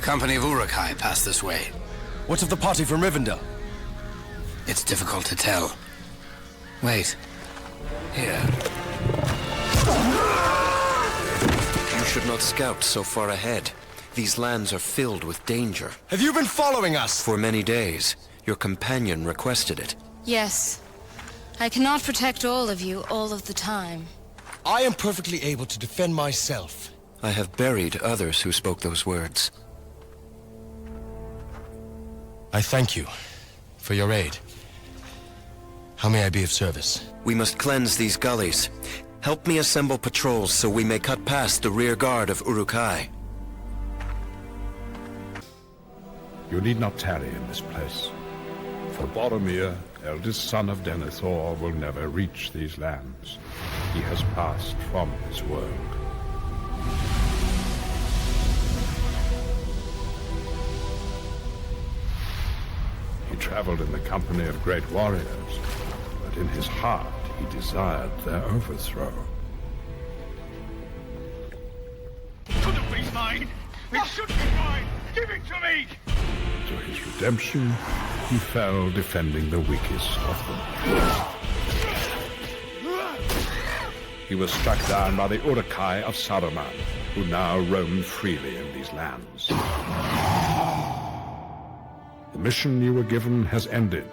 company of Uruk-hai passed this way. What of the party from Rivendell? It's difficult to tell. Wait. Here. You should not scout so far ahead. These lands are filled with danger. Have you been following us? For many days, your companion requested it. Yes. I cannot protect all of you all of the time. I am perfectly able to defend myself. I have buried others who spoke those words. I thank you for your aid. How may I be of service? We must cleanse these gullies. Help me assemble patrols so we may cut past the rear guard of Uruk-hai. You need not tarry in this place, for Boromir, eldest son of Denethor, will never reach these lands. He has passed from this world. He traveled in the company of great warriors, but in his heart he desired their overthrow. It couldn't be mine! It shouldn't be mine! Give it to me! To his redemption, he fell defending the weakest of them. He was struck down by the Uruk-hai of Saruman, who now roam freely in these lands. The mission you were given has ended.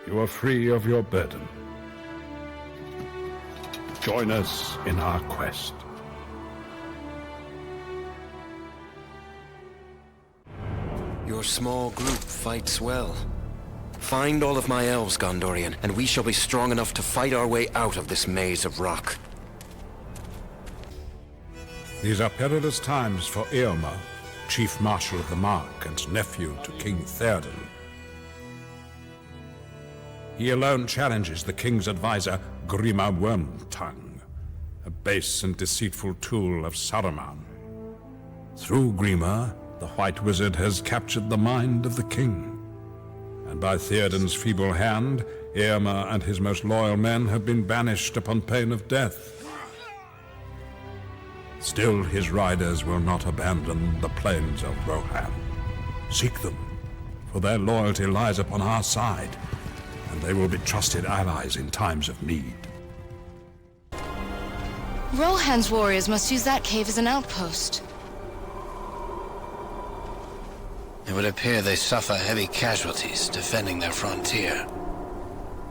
You are free of your burden. Join us in our quest. Your small group fights well. Find all of my elves, Gondorian, and we shall be strong enough to fight our way out of this maze of rock. These are perilous times for Eomer, Chief Marshal of the Mark and nephew to King Theoden. He alone challenges the king's advisor, Grima Wormtongue, a base and deceitful tool of Saruman. Through Grima, the White Wizard has captured the mind of the king. And by Theoden's feeble hand, Eomer and his most loyal men have been banished upon pain of death. Still, his riders will not abandon the plains of Rohan. Seek them, for their loyalty lies upon our side, and they will be trusted allies in times of need. Rohan's warriors must use that cave as an outpost. It would appear they suffer heavy casualties defending their frontier.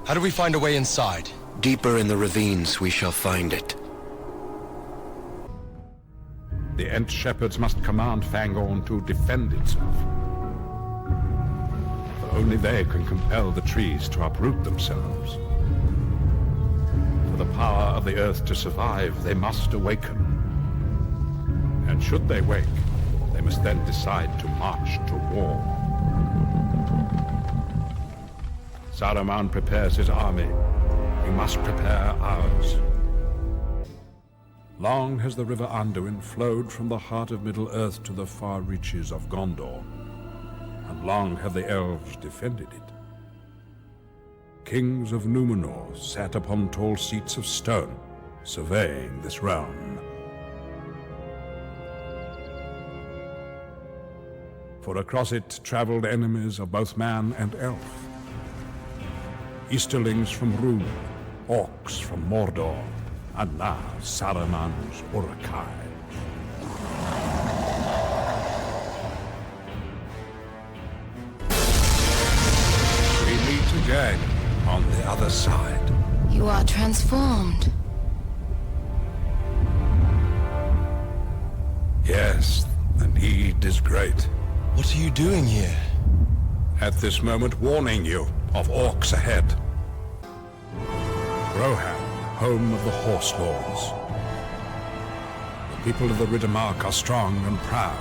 How do we find a way inside? Deeper in the ravines we shall find it. The Ent shepherds must command Fangorn to defend itself. For only they can compel the trees to uproot themselves. For the power of the earth to survive, they must awaken. And should they wake, they must then decide to march to war. Saruman prepares his army. We must prepare ours. Long has the river Anduin flowed from the heart of Middle-earth to the far reaches of Gondor, and long have the elves defended it. Kings of Númenor sat upon tall seats of stone, surveying this realm. For across it traveled enemies of both man and elf. Easterlings from Rhûn, orcs from Mordor, and now Saruman's Uruk-hai. We meet again on the other side. You are transformed. Yes, the need is great. What are you doing here? At this moment, warning you of orcs ahead. Rohan, home of the Horse Lords. The people of the Riddermark are strong and proud.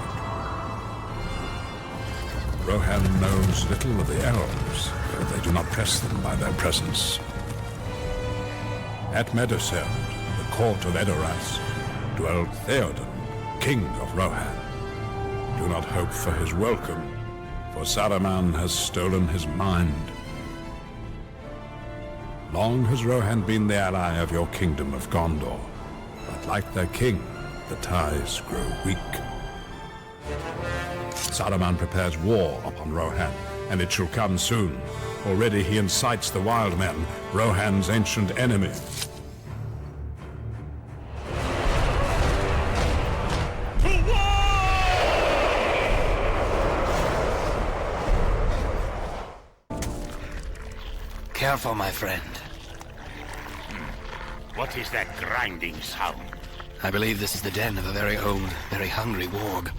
Rohan knows little of the elves, though they do not press them by their presence. At Meduseld, the court of Edoras, dwelled Theoden, king of Rohan. Do not hope for his welcome, for Saruman has stolen his mind. Long has Rohan been the ally of your kingdom of Gondor, but like their king, the ties grow weak. Saruman prepares war upon Rohan, and it shall come soon. Already he incites the wild men, Rohan's ancient enemy. Careful, my friend. What is that grinding sound? I believe this is the den of a very old, very hungry warg.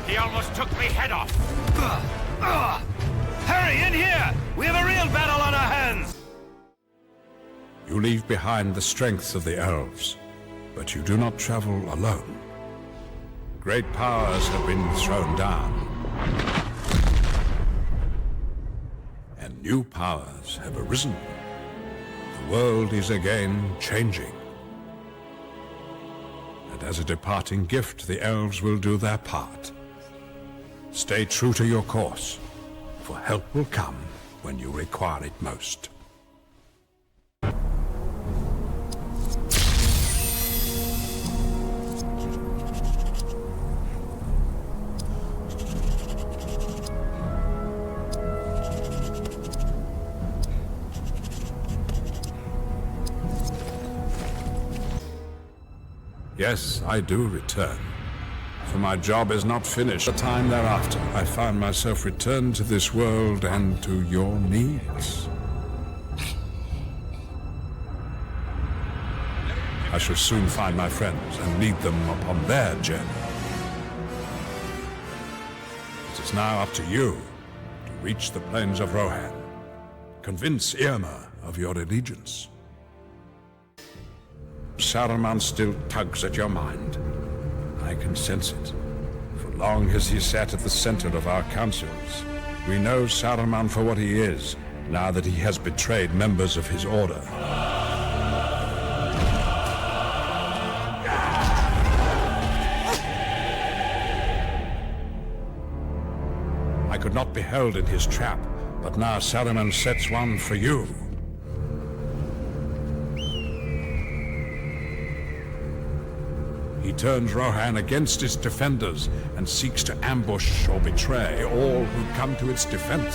He almost took me head off. Hurry, in here! We have a real battle on our hands! You leave behind the strength of the elves, but you do not travel alone. Great powers have been thrown down, and new powers have arisen. The world is again changing. And as a departing gift, the elves will do their part. Stay true to your course, for help will come when you require it most. Yes, I do return. For my job is not finished. The time thereafter, I find myself returned to this world and to your needs. I shall soon find my friends and lead them upon their journey. It is now up to you to reach the plains of Rohan. Convince Irma of your allegiance. Saruman still tugs at your mind. I can sense it. For long has he sat at the center of our councils. We know Saruman for what he is, now that he has betrayed members of his order. I could not be held in his trap, but now Saruman sets one for you. He turns Rohan against its defenders and seeks to ambush or betray all who come to its defense.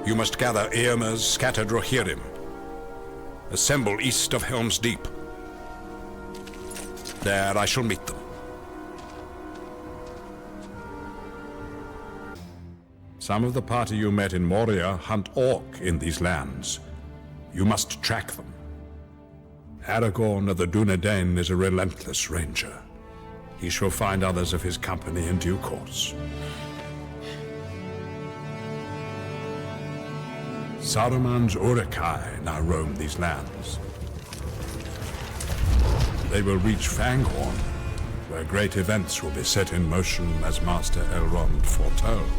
You must gather Irma's scattered Rohirrim. Assemble east of Helm's Deep. There I shall meet them. Some of the party you met in Moria hunt orc in these lands. You must track them. Aragorn of the Dunedain is a relentless ranger. He shall find others of his company in due course. Saruman's Uruk-hai now roam these lands. They will reach Fanghorn, where great events will be set in motion as Master Elrond foretold.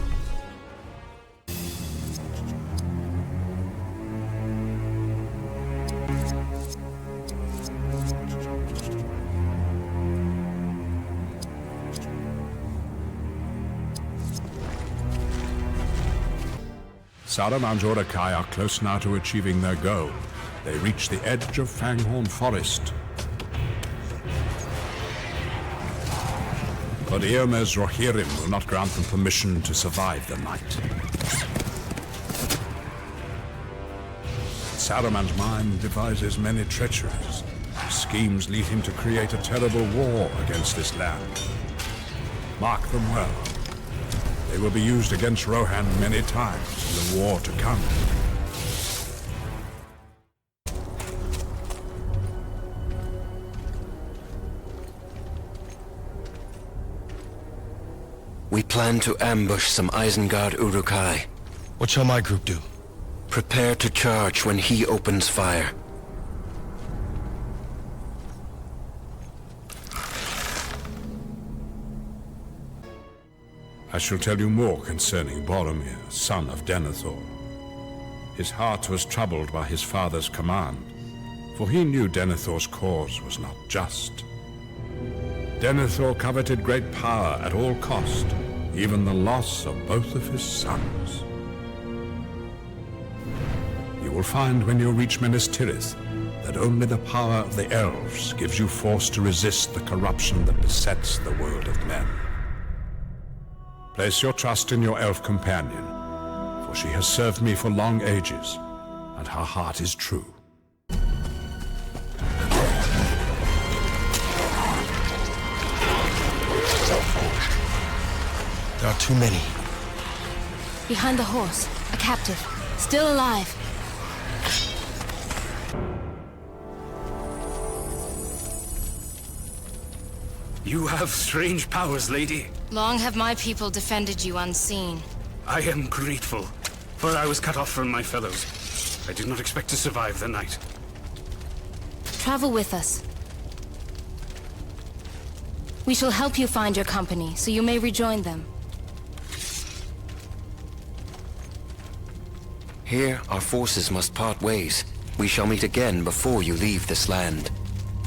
Saruman's Uruk-hai are close now to achieving their goal. They reach the edge of Fanghorn Forest. But Irma's Rohirrim will not grant them permission to survive the night. Saruman's mind devises many treacheries. Schemes lead him to create a terrible war against this land. Mark them well. They will be used against Rohan many times in the war to come. We plan to ambush some Isengard Uruk-hai. What shall my group do? Prepare to charge when he opens fire. I shall tell you more concerning Boromir, son of Denethor. His heart was troubled by his father's command, for he knew Denethor's cause was not just. Denethor coveted great power at all cost, even the loss of both of his sons. You will find when you reach Minas Tirith that only the power of the elves gives you force to resist the corruption that besets the world of men. Place your trust in your elf companion, for she has served me for long ages, and her heart is true. There are too many. Behind the horse, a captive, still alive. You have strange powers, lady. Long have my people defended you unseen. I am grateful, for I was cut off from my fellows. I did not expect to survive the night. Travel with us. We shall help you find your company, so you may rejoin them. Here, our forces must part ways. We shall meet again before you leave this land.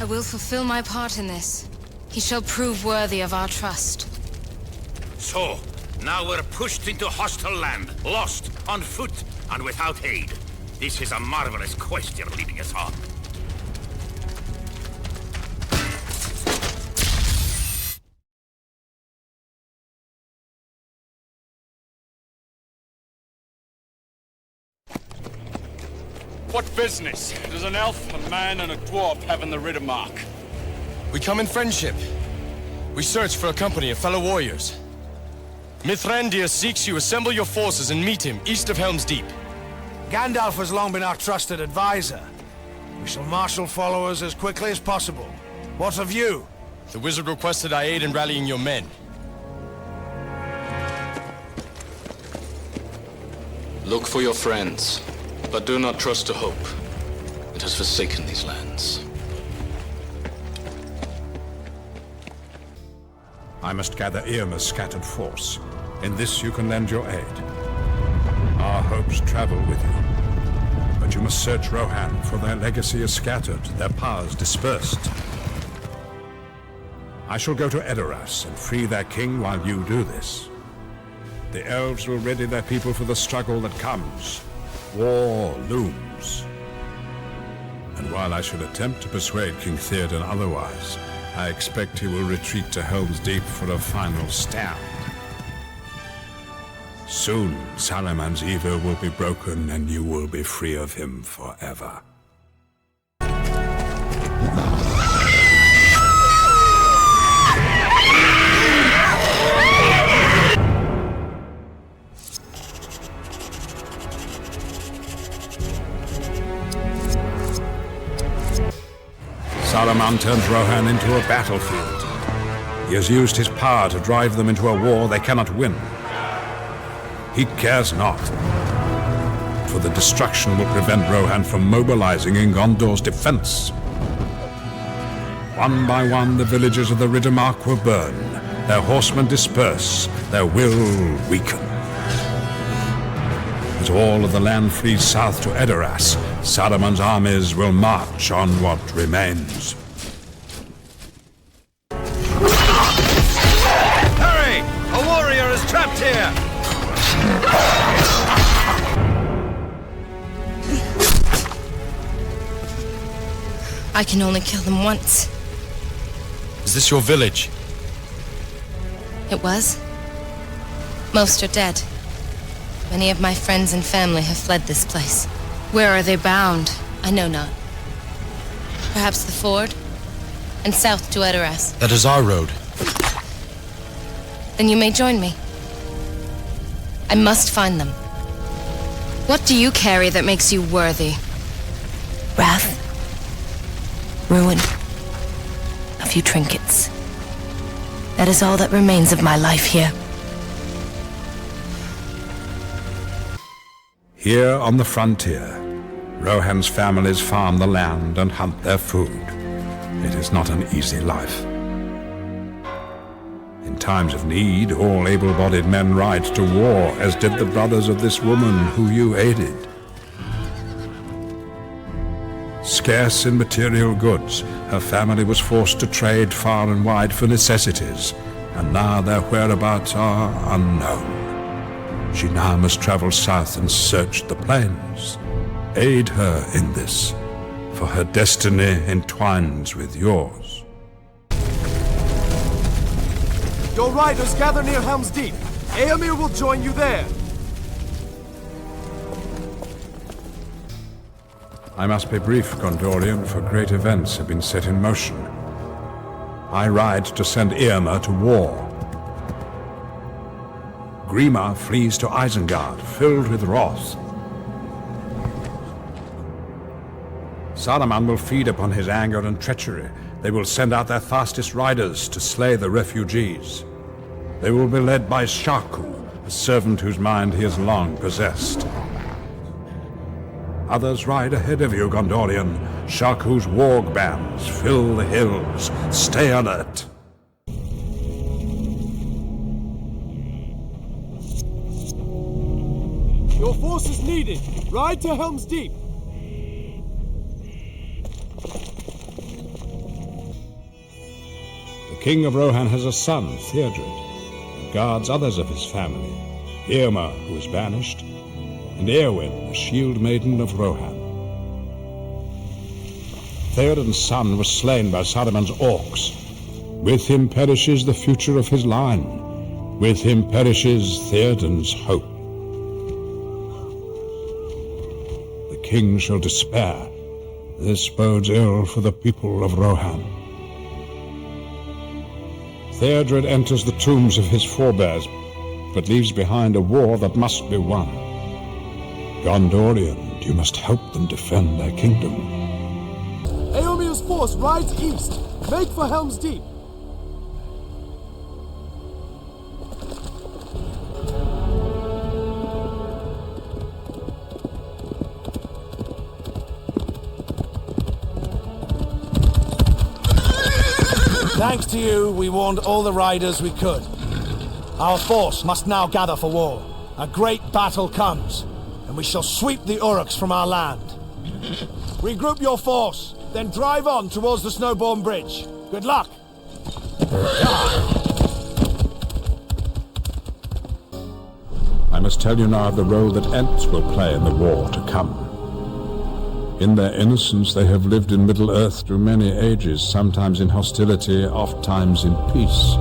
I will fulfill my part in this. He shall prove worthy of our trust. So, now we're pushed into hostile land, lost, on foot, and without aid. This is a marvelous quest you're leading us on. What business does an elf, a man, and a dwarf have in the Riddermark? We come in friendship. We search for a company of fellow warriors. Mithrandir seeks you. Assemble your forces and meet him east of Helm's Deep. Gandalf has long been our trusted advisor. We shall marshal followers as quickly as possible. What of you? The wizard requested I aid in rallying your men. Look for your friends, but do not trust to hope. It has forsaken these lands. I must gather Irma's scattered force. In this you can lend your aid. Our hopes travel with you. But you must search Rohan, for their legacy is scattered, their powers dispersed. I shall go to Edoras and free their king while you do this. The elves will ready their people for the struggle that comes. War looms. And while I shall attempt to persuade King Theoden otherwise, I expect he will retreat to Helm's Deep for a final stand. Soon, Saruman's evil will be broken and you will be free of him forever. Saruman turns Rohan into a battlefield. He has used his power to drive them into a war they cannot win. He cares not, for the destruction will prevent Rohan from mobilizing in Gondor's defense. One by one, the villages of the Riddermark will burn, their horsemen disperse, their will weaken. As all of the land flees south to Edoras, Saruman's armies will march on what remains. Hurry! A warrior is trapped here! I can only kill them once. Is this your village? It was. Most are dead. Many of my friends and family have fled this place. Where are they bound? I know not. Perhaps the ford? And south to Edoras. That is our road. Then you may join me. I must find them. What do you carry that makes you worthy? Wrath? Ruin? A few trinkets. That is all that remains of my life here. Here on the frontier, Rohan's families farm the land and hunt their food. It is not an easy life. In times of need, all able-bodied men ride to war, as did the brothers of this woman who you aided. Scarce in material goods, her family was forced to trade far and wide for necessities, and now their whereabouts are unknown. She now must travel south and search the plains. Aid her in this, for her destiny entwines with yours. Your riders gather near Helm's Deep. Eomer will join you there. I must be brief, Gondorian, for great events have been set in motion. I ride to send Eomer to war. Grima flees to Isengard, filled with wrath. Saruman will feed upon his anger and treachery. They will send out their fastest riders to slay the refugees. They will be led by Shaku, a servant whose mind he has long possessed. Others ride ahead of you, Gondorian. Shaku's warg bands fill the hills. Stay alert. Your force is needed. Ride to Helm's Deep. The King of Rohan has a son, Theodred, and guards others of his family. Eomer, who is banished, and Eowyn, the shield maiden of Rohan. Theoden's son was slain by Saruman's orcs. With him perishes the future of his line. With him perishes Theoden's hope. The king shall despair. This bodes ill for the people of Rohan. Theodred enters the tombs of his forebears, but leaves behind a war that must be won. Gondorian, you must help them defend their kingdom. Eomer's force rides east. Make for Helm's Deep. Thanks to you, we warned all the riders we could. Our force must now gather for war. A great battle comes, and we shall sweep the Uruks from our land. Regroup your force, then drive on towards the Snowborn Bridge. Good luck! I must tell you now of the role that Ents will play in the war to come. In their innocence, they have lived in Middle-earth through many ages, sometimes in hostility, oft-times in peace.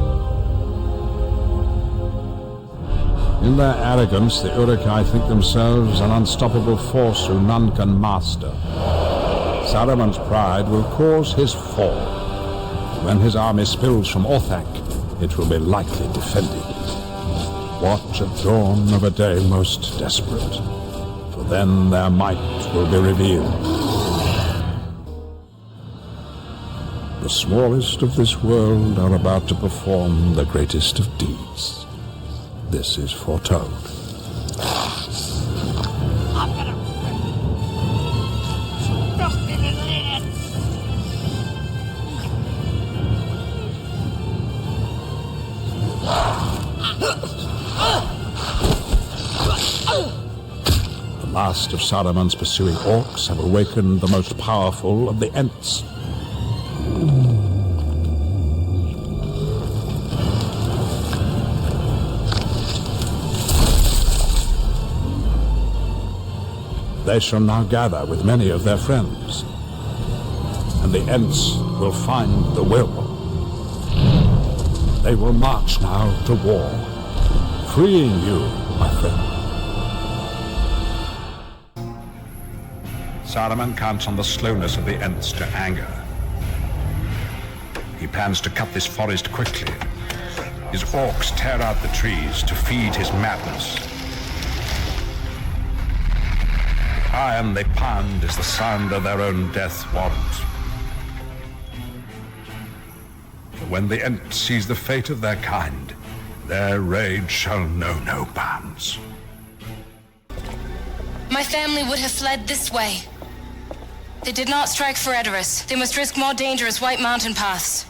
In their arrogance, the Urukai think themselves an unstoppable force who none can master. Saruman's pride will cause his fall. When his army spills from Orthanc, it will be lightly defended. Watch at dawn of a day most desperate, for then their might will be revealed. The smallest of this world are about to perform the greatest of deeds. This is foretold. The last of Saruman's pursuing orcs have awakened the most powerful of the Ents. They shall now gather with many of their friends, and the Ents will find the will. They will march now to war, freeing you, my friend. Saruman counts on the slowness of the Ents to anger. He plans to cut this forest quickly. His orcs tear out the trees to feed his madness. The iron they pound is the sound of their own death warrant. For when the Ent sees the fate of their kind, their rage shall know no bounds. My family would have fled this way. They did not strike for Edoras. They must risk more dangerous White Mountain paths.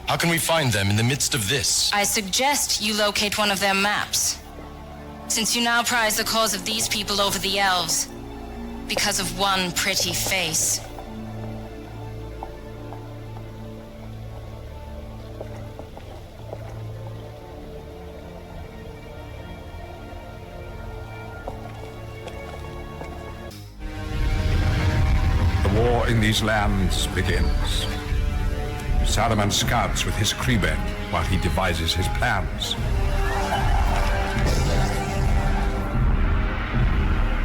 How can we find them in the midst of this? I suggest you locate one of their maps. Since you now prize the cause of these people over the elves, because of one pretty face. war in these lands begins. Saruman scouts with his Kriben while he devises his plans.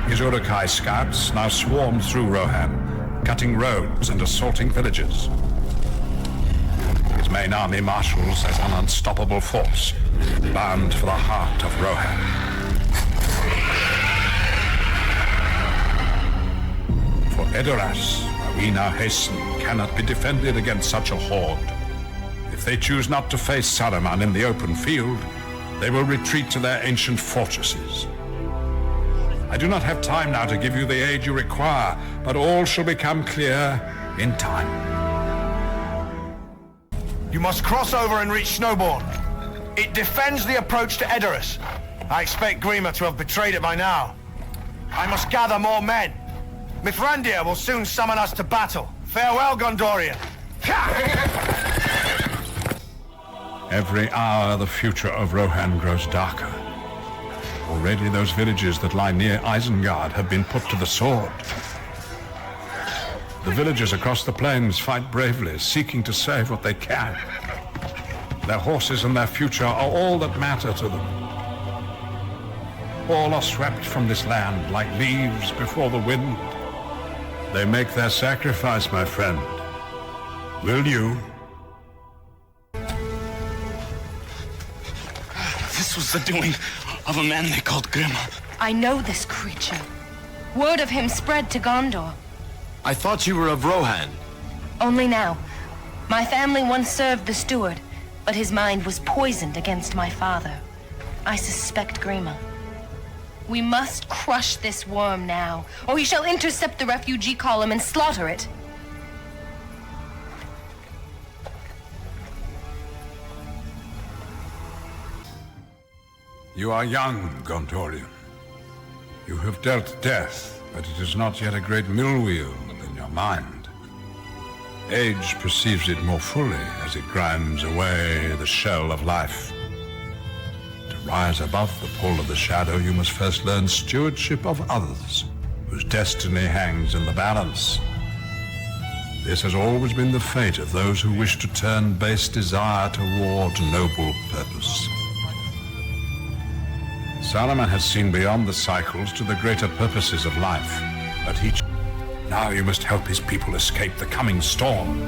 His Uruk-hai scouts now swarm through Rohan, cutting roads and assaulting villages. His main army marshals as an unstoppable force, bound for the heart of Rohan. For Edoras, where we now hasten, cannot be defended against such a horde. If they choose not to face Saruman in the open field, they will retreat to their ancient fortresses. I do not have time now to give you the aid you require, but all shall become clear in time. You must cross over and reach Snowbourne. It defends the approach to Edoras. I expect Grima to have betrayed it by now. I must gather more men. Mithrandir will soon summon us to battle. Farewell, Gondorian. Every hour the future of Rohan grows darker. Already those villages that lie near Isengard have been put to the sword. The villagers across the plains fight bravely, seeking to save what they can. Their horses and their future are all that matter to them. All are swept from this land like leaves before the wind. They make their sacrifice, my friend. Will you? This was the doing of a man they called Grima. I know this creature. Word of him spread to Gondor. I thought you were of Rohan. Only now. My family once served the steward, but his mind was poisoned against my father. I suspect Grima. We must crush this worm now, or he shall intercept the refugee column and slaughter it. You are young, Gondorian. You have dealt death, but it is not yet a great mill-wheel in your mind. Age perceives it more fully as it grinds away the shell of life. To rise above the pull of the shadow, you must first learn stewardship of others, whose destiny hangs in the balance. This has always been the fate of those who wish to turn base desire toward noble purpose. Saruman has seen beyond the cycles to the greater purposes of life, but now you must help his people escape the coming storm.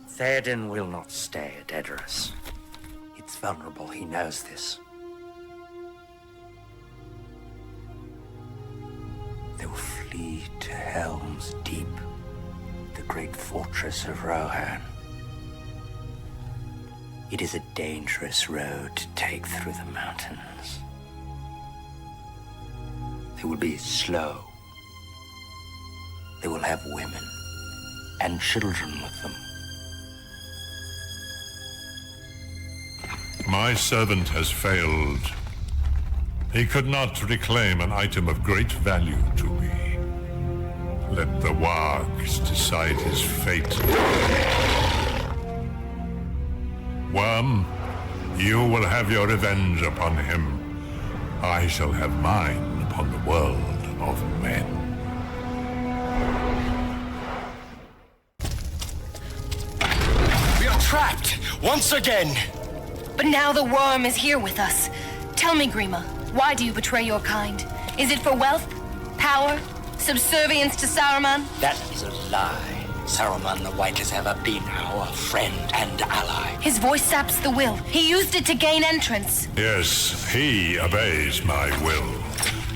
Theoden will not stay at Edoras. It's vulnerable, he knows this. They will flee to Helm's Deep, the great fortress of Rohan. It is a dangerous road to take through the mountains. They will be slow. They will have women and children with them. My servant has failed. He could not reclaim an item of great value to me. Let the wargs decide his fate. Worm, you will have your revenge upon him. I shall have mine upon the world of men. We are trapped once again. But now the worm is here with us. Tell me, Grima, why do you betray your kind? Is it for wealth, power, subservience to Saruman? That is a lie. Saruman the White has ever been our friend and ally. His voice saps the will. He used it to gain entrance. Yes, he obeys my will.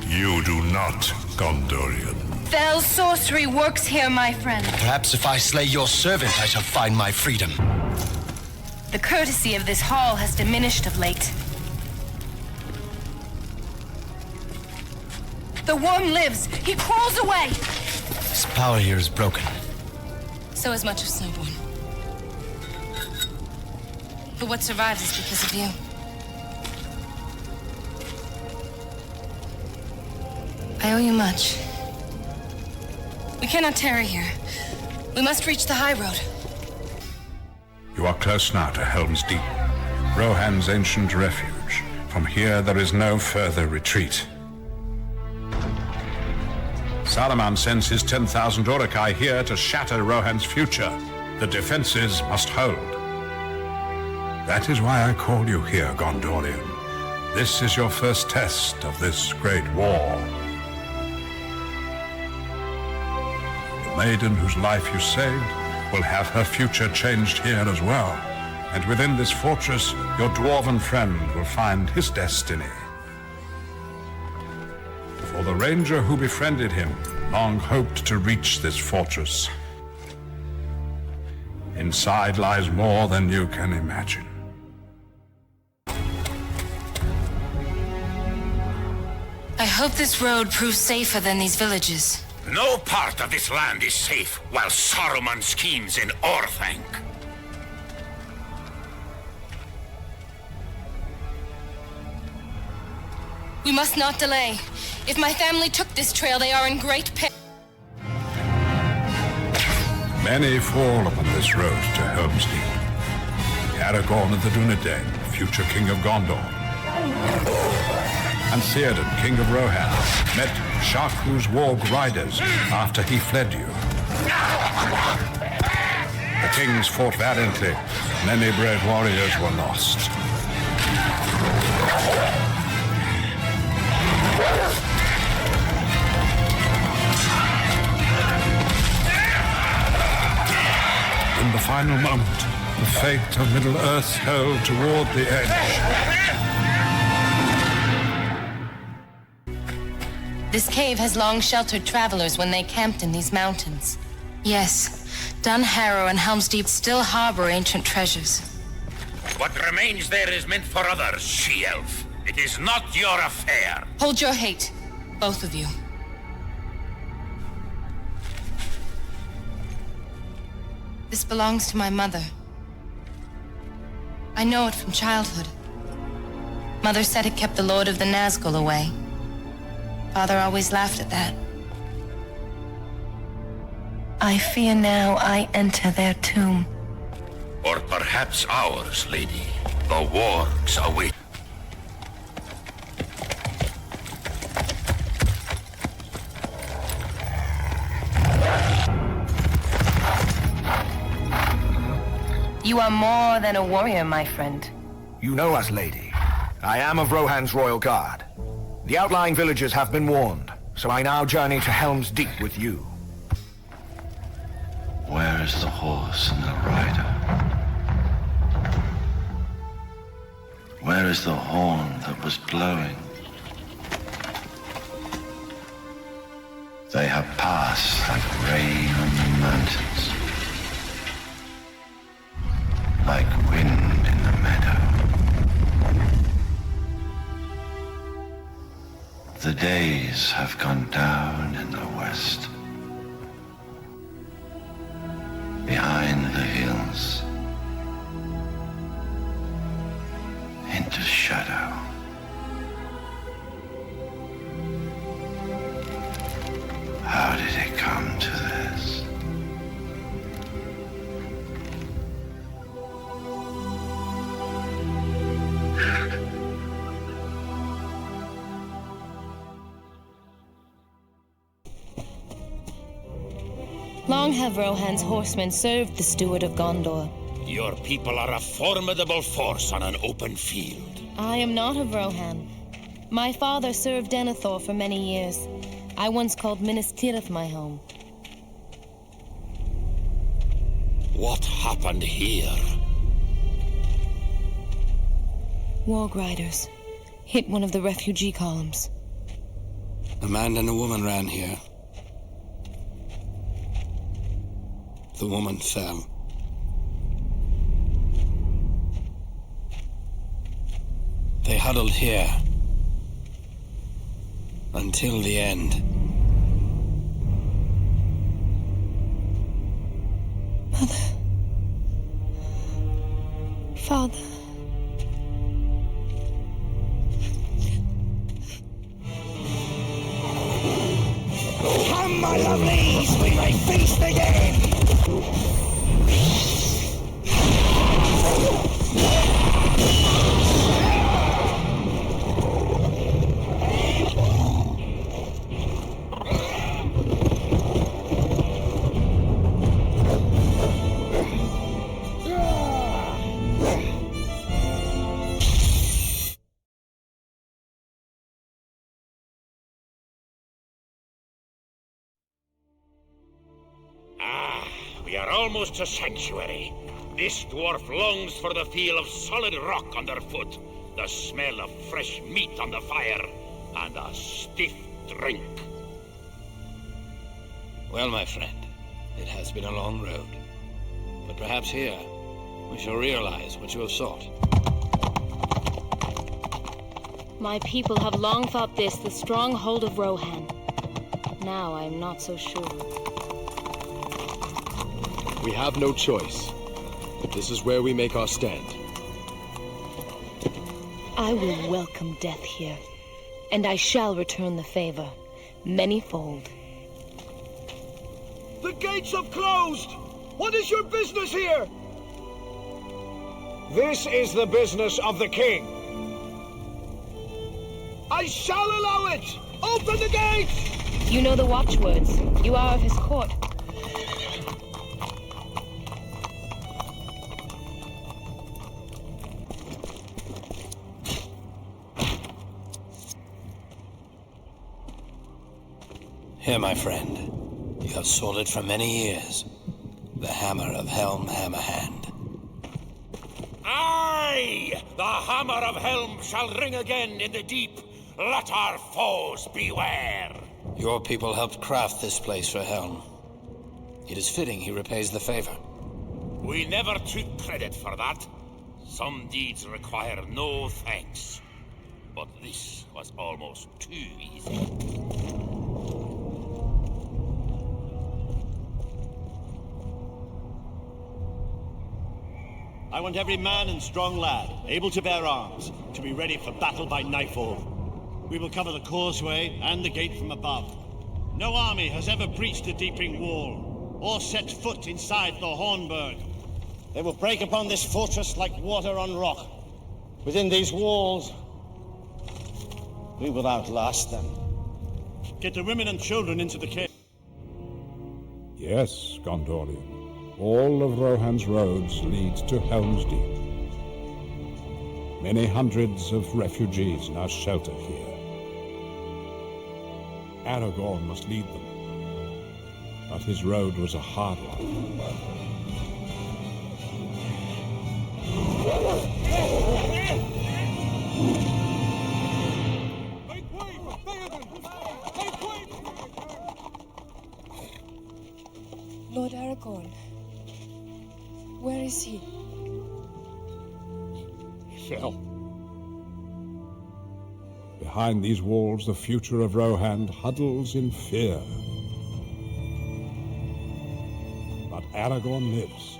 You do not, Gondorian. Fell sorcery works here, my friend. Perhaps if I slay your servant, I shall find my freedom. The courtesy of this hall has diminished of late. The worm lives. He crawls away. His power here is broken. So is much of Snowbourne. But what survives is because of you. I owe you much. We cannot tarry here. We must reach the high road. You are close now to Helm's Deep, Rohan's ancient refuge. From here there is no further retreat. Saruman sends his 10,000 Uruk-hai here to shatter Rohan's future. The defenses must hold. That is why I call you here, Gondorian. This is your first test of this great war. The maiden whose life you saved will have her future changed here as well. And within this fortress, your dwarven friend will find his destiny. For the ranger who befriended him long hoped to reach this fortress. Inside lies more than you can imagine. I hope this road proves safer than these villages. No part of this land is safe while Saruman schemes in Orthanc. We must not delay. If my family took this trail, they are in great peril. Many fall upon this road to Helm's Deep. Aragorn of the Dunedain, future king of Gondor. And Theoden, king of Rohan, met Shaku's warg riders after he fled you. The kings fought valiantly. Many brave warriors were lost. In the final moment, the fate of Middle-earth hurled toward the edge. This cave has long sheltered travelers when they camped in these mountains. Yes, Dun Harrow and Helm's Deep still harbor ancient treasures. What remains there is meant for others, she-elf. It is not your affair. Hold your hate, both of you. This belongs to my mother. I know it from childhood. Mother said it kept the Lord of the Nazgul away. Father always laughed at that. I fear now I enter their tomb. Or perhaps ours, lady. The wargs await. You are more than a warrior, my friend. You know us, lady. I am of Rohan's royal guard. The outlying villagers have been warned, so I now journey to Helm's Deep with you. Where is the horse and the rider? Where is the horn that was blowing? They have passed like rain on the mountains, like wind in the meadow. The days have gone down in the west. Behind the hills, into shadow. How did it come to this? Long have Rohan's horsemen served the steward of Gondor. Your people are a formidable force on an open field. I am not of Rohan. My father served Denethor for many years. I once called Minas Tirith my home. What happened here? Warg riders hit one of the refugee columns. A man and a woman ran here. The woman fell. They huddled here until the end. Mother. Father. Come, my lovelies, we may feast again! are almost to sanctuary. This dwarf longs for the feel of solid rock underfoot, the smell of fresh meat on the fire, and a stiff drink. Well, my friend, it has been a long road. But perhaps here, we shall realize what you have sought. My people have long thought this the stronghold of Rohan. Now I am not so sure. We have no choice. This is where we make our stand. I will welcome death here, and I shall return the favor, manyfold. The gates have closed! What is your business here? This is the business of the king. I shall allow it! Open the gates! You know the watchwords. You are of his court. Here, my friend. You have sought it for many years. The hammer of Helm Hammerhand. Aye! The hammer of Helm shall ring again in the deep. Let our foes beware! Your people helped craft this place for Helm. It is fitting he repays the favor. We never took credit for that. Some deeds require no thanks. But this was almost too easy. I want every man and strong lad, able to bear arms, to be ready for battle by nightfall. We will cover the causeway and the gate from above. No army has ever breached the Deeping Wall, or set foot inside the Hornburg. They will break upon this fortress like water on rock. Within these walls, we will outlast them. Get the women and children into the cave. Yes, Gondorian. All of Rohan's roads lead to Helm's Deep. Many hundreds of refugees now shelter here. Aragorn must lead them, but his road was a hard one. Lord Aragorn. Where is he? He fell. Behind these walls, the future of Rohan huddles in fear. But Aragorn lives.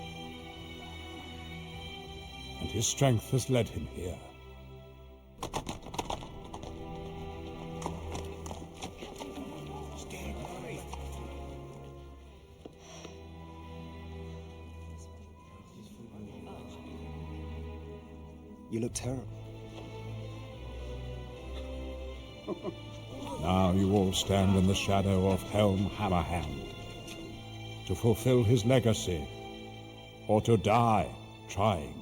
And his strength has led him here. You look terrible. Now you all stand in the shadow of Helm Hammerhand. To fulfill his legacy, or to die trying.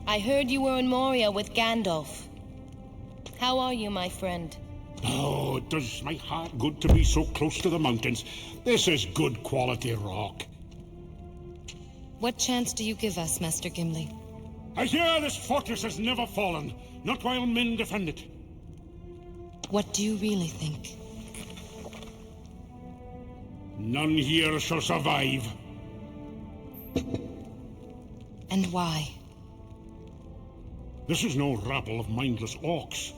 I heard you were in Moria with Gandalf. How are you, my friend? Oh, it does my heart good to be so close to the mountains. This is good quality rock. What chance do you give us, Master Gimli? I hear this fortress has never fallen, not while men defend it. What do you really think? None here shall survive. And why? This is no rabble of mindless orcs.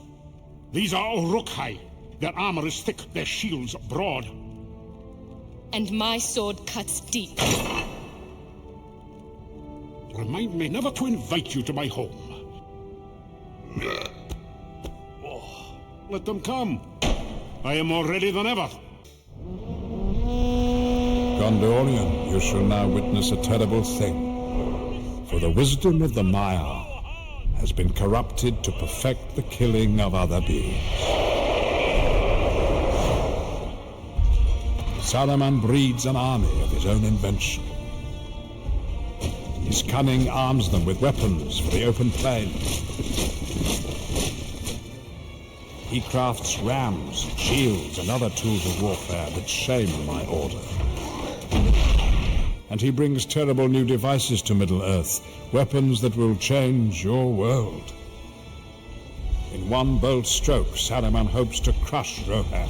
These are Uruk-hai. Their armor is thick, their shields broad. And my sword cuts deep. Remind me never to invite you to my home. Oh, let them come. I am more ready than ever. Gondorian, you shall now witness a terrible thing. For the wisdom of the Maiar has been corrupted to perfect the killing of other beings. Saruman breeds an army of his own invention. His cunning arms them with weapons for the open plain. He crafts rams, shields, and other tools of warfare that shame my order. And he brings terrible new devices to Middle-earth, weapons that will change your world. In one bold stroke, Saruman hopes to crush Rohan.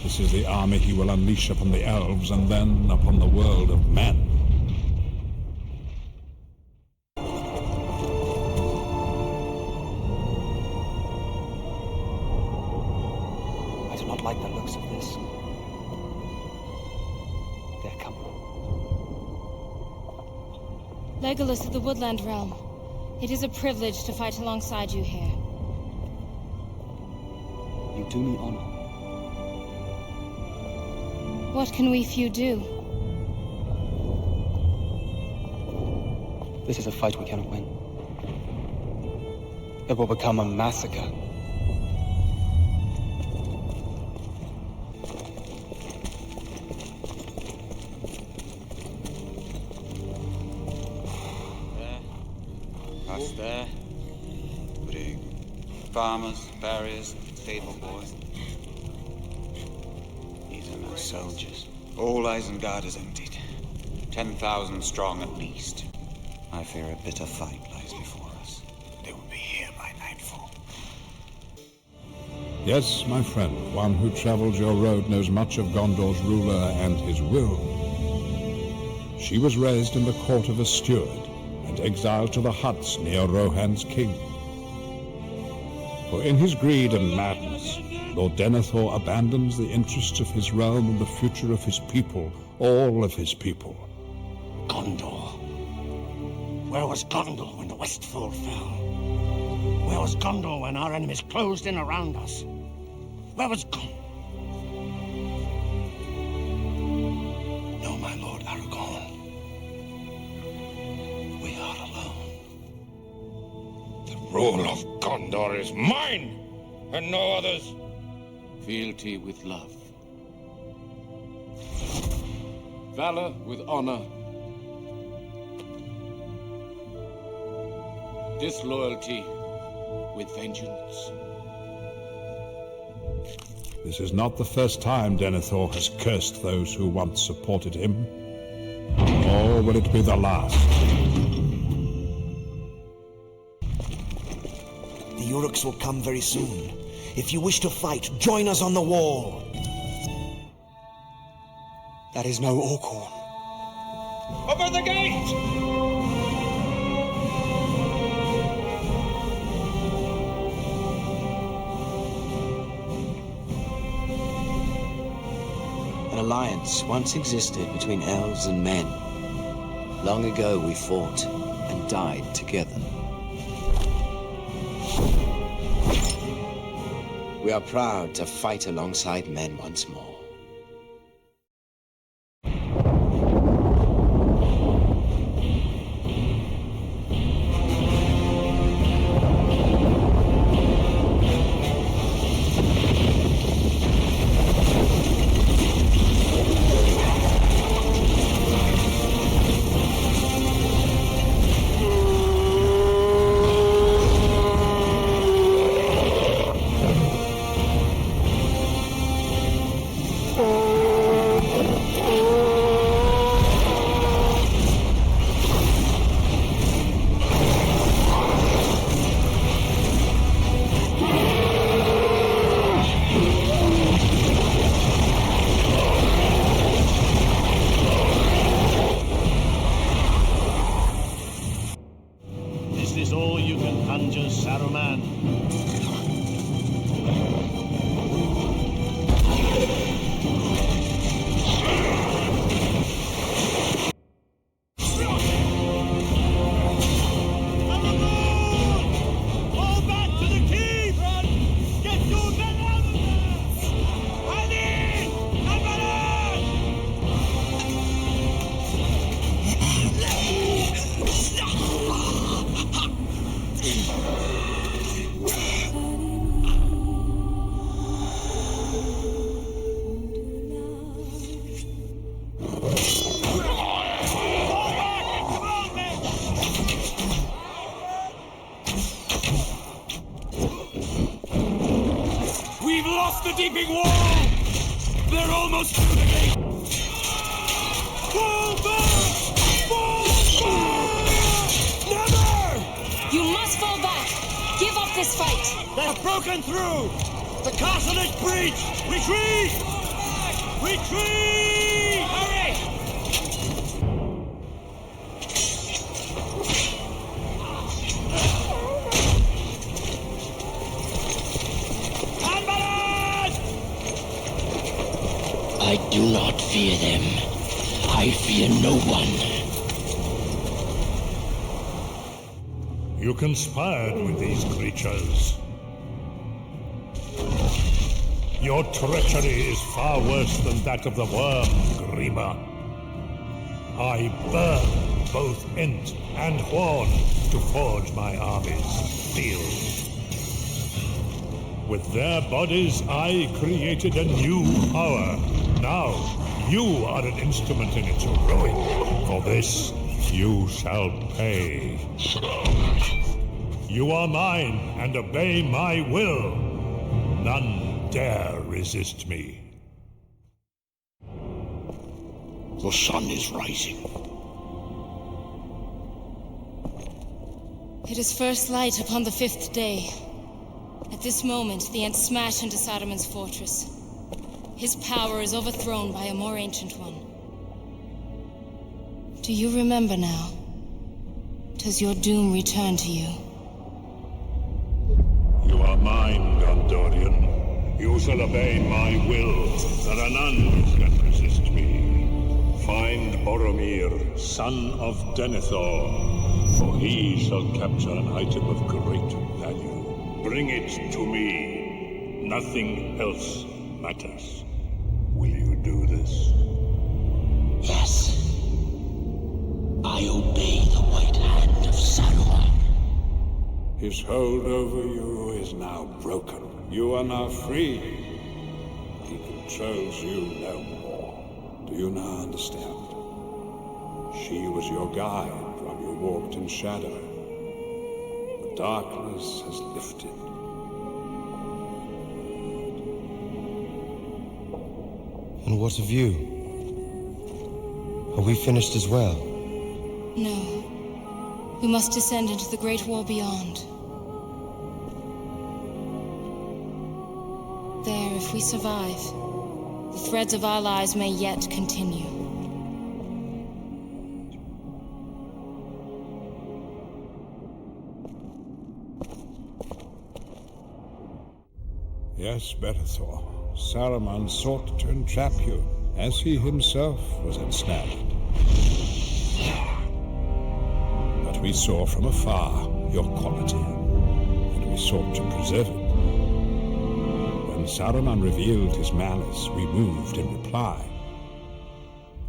This is the army he will unleash upon the elves and then upon the world of men. I do not like the looks of this. They're coming. Legolas of the Woodland Realm. It is a privilege to fight alongside you here. You do me honor. What can we few do? This is a fight we cannot win. It will become a massacre. Us there. Brig. Farmers, farriers, stable boys. These are no soldiers. All Isengard is emptied. 10,000 strong at least. I fear a bitter fight lies before us. They will be here by nightfall. Yes, my friend, one who travels your road knows much of Gondor's ruler and his will. She was raised in the court of a steward, and exiled to the huts near Rohan's king. For in his greed and madness, Lord Denethor abandons the interests of his realm and the future of his people, all of his people. Gondor. Where was Gondor when the Westfall fell? Where was Gondor when our enemies closed in around us? Where was Gondor? No, my lord Aragorn. We are alone. The rule of Gondor is mine, and no others. Fealty with love. Valor with honor. Disloyalty with vengeance. This is not the first time Denethor has cursed those who once supported him. Or will it be the last? The Uruks will come very soon. If you wish to fight, join us on the wall. That is no Orkhorn. Open the gate! An alliance once existed between elves and men. Long ago we fought and died together. We are proud to fight alongside men once more. Cross the deeping wall! They're almost through the gate! Fall back! Fall back! Never! You must fall back! Give up this fight! They've broken through! The castle is breached! Retreat! Retreat! Hurry! I do not fear them. I fear no one. You conspired with these creatures. Your treachery is far worse than that of the worm, Grima. I burn both Ent and Horn to forge my army's steel. With their bodies, I created a new power. Now, you are an instrument in its ruin. For this, you shall pay. You are mine, and obey my will. None dare resist me. The sun is rising. It is first light upon the 5th day. At this moment, the Ents smash into Saruman's fortress. His power is overthrown by a more ancient one. Do you remember now? Does your doom return to you? You are mine, Gondorian. You shall obey my will. There are none who can resist me. Find Boromir, son of Denethor, for he shall capture an item of great value. Bring it to me. Nothing else matters. Will you do this? Yes. I obey the white hand of Saruman. His hold over you is now broken. You are now free. He controls you no more. Do you now understand? She was your guide while you walked in shadow. The darkness has lifted. And what of you? Are we finished as well? No. We must descend into the Great War beyond. There, if we survive, the threads of our lives may yet continue. Yes, Berethor. Saruman sought to entrap you, as he himself was ensnared. But we saw from afar your quality, and we sought to preserve it. When Saruman revealed his malice, we moved in reply.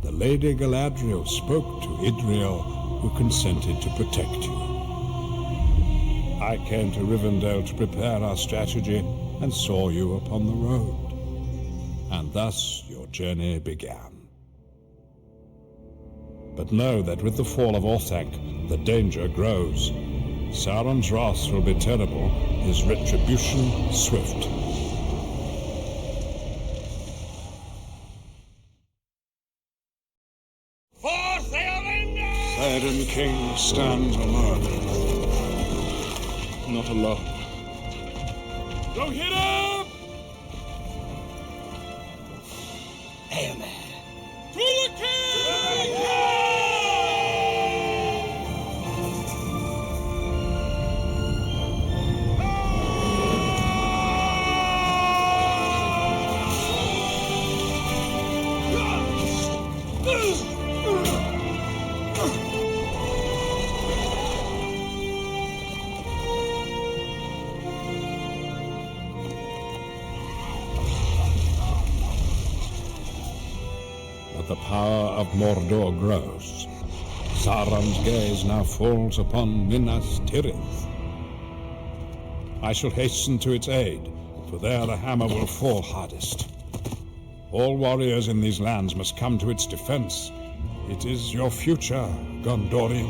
The Lady Galadriel spoke to Idriel, who consented to protect you. I came to Rivendell to prepare our strategy, and saw you upon the road. And thus your journey began. But know that with the fall of Orthanc, the danger grows. Sauron's wrath will be terrible, his retribution swift. Theoden King stands alone. Not alone. Go hit him! Amen. To the king! The power of Mordor grows. Sauron's gaze now falls upon Minas Tirith. I shall hasten to its aid, for there the hammer will fall hardest. All warriors in these lands must come to its defense. It is your future, Gondorian.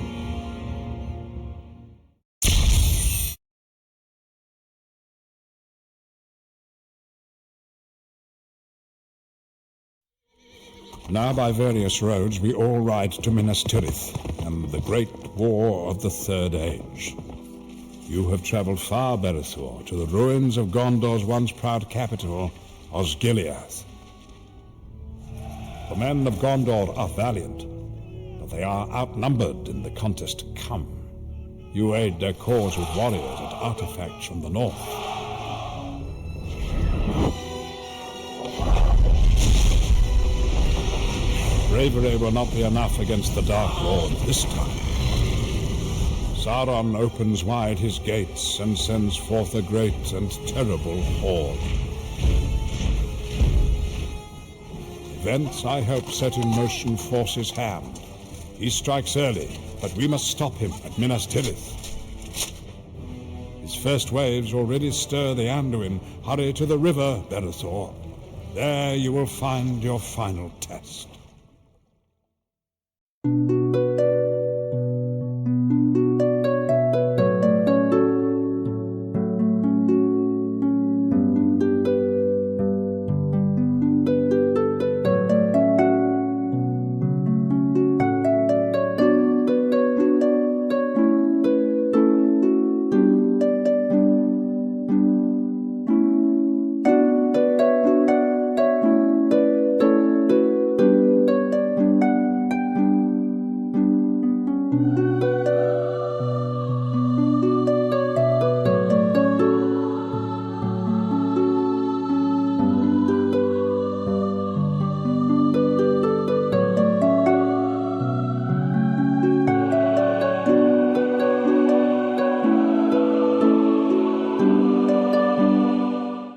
Now by various roads we all ride to Minas Tirith and the great war of the Third Age. You have traveled far, Berithor, to the ruins of Gondor's once proud capital, Osgiliath. The men of Gondor are valiant, but they are outnumbered in the contest to come. You aid their cause with warriors and artifacts from the north. Bravery will not be enough against the Dark Lord this time. Sauron opens wide his gates and sends forth a great and terrible horde. Events, I hope, set in motion Force's hand. He strikes early, but we must stop him at Minas Tirith. His first waves already stir the Anduin. Hurry to the river, Berithor. There you will find your final test.